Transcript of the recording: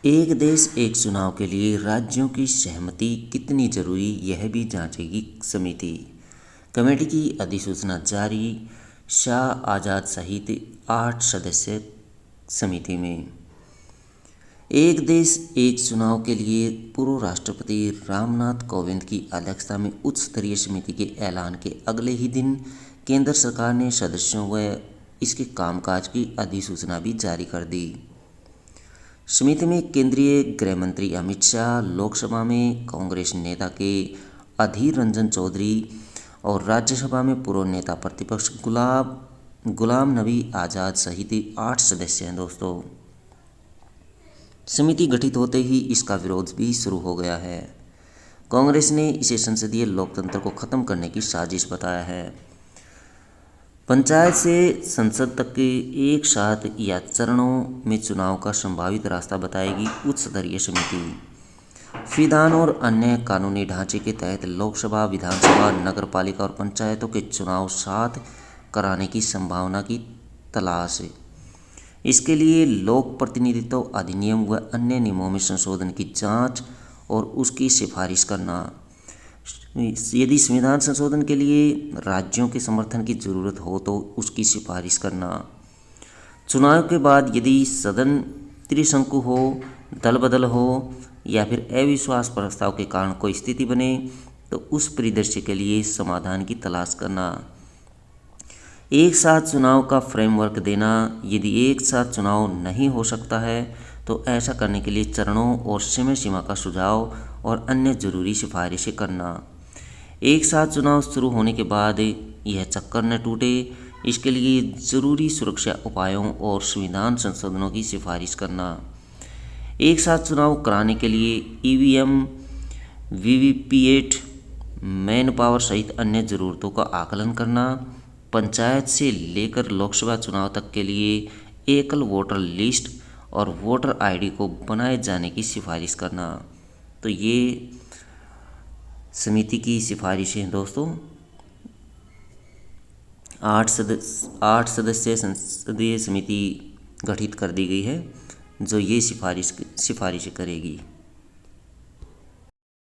एक देश एक चुनाव के लिए राज्यों की सहमति कितनी जरूरी, यह भी जांचेगी समिति। कमेटी की अधिसूचना जारी। शाह आज़ाद सहित 8 सदस्य समिति में। एक देश एक चुनाव के लिए पूर्व राष्ट्रपति रामनाथ कोविंद की अध्यक्षता में उच्च स्तरीय समिति के ऐलान के अगले ही दिन केंद्र सरकार ने सदस्यों व इसके कामकाज की अधिसूचना भी जारी कर दी। समिति में केंद्रीय गृह मंत्री अमित शाह, लोकसभा में कांग्रेस नेता के अधीर रंजन चौधरी और राज्यसभा में पूर्व नेता प्रतिपक्ष गुलाम नबी आज़ाद सहित 8 सदस्य हैं। दोस्तों, समिति गठित होते ही इसका विरोध भी शुरू हो गया है। कांग्रेस ने इसे संसदीय लोकतंत्र को खत्म करने की साजिश बताया है। पंचायत से संसद तक के एक साथ या चरणों में चुनाव का संभावित रास्ता बताएगी उच्च स्तरीय समिति। संविधान और अन्य कानूनी ढांचे के तहत लोकसभा, विधानसभा, नगरपालिका और पंचायतों के चुनाव साथ कराने की संभावना की तलाश। इसके लिए लोक प्रतिनिधित्व अधिनियम व अन्य नियमों में संशोधन की जांच और उसकी सिफारिश करना। यदि संविधान संशोधन के लिए राज्यों के समर्थन की जरूरत हो तो उसकी सिफारिश करना। चुनाव के बाद यदि सदन त्रिशंकु हो, दल बदल हो या फिर अविश्वास प्रस्ताव के कारण कोई स्थिति बने तो उस परिदृश्य के लिए समाधान की तलाश करना। एक साथ चुनाव का फ्रेमवर्क देना। यदि एक साथ चुनाव नहीं हो सकता है तो ऐसा करने के लिए चरणों और समय सीमा का सुझाव और अन्य जरूरी सिफारिशें करना। एक साथ चुनाव शुरू होने के बाद यह चक्कर न टूटे, इसके लिए जरूरी सुरक्षा उपायों और संविधान संशोधनों की सिफारिश करना। एक साथ चुनाव कराने के लिए ईवीएम, वीवीपीएट, मैन पावर सहित अन्य जरूरतों का आकलन करना। पंचायत से लेकर लोकसभा चुनाव तक के लिए एकल वोटर लिस्ट और वोटर आईडी को बनाए जाने की सिफारिश करना। तो ये समिति की सिफारिशें दोस्तों। 8 सदस्यीय संसदीय समिति गठित कर दी गई है जो ये सिफारिशें करेगी।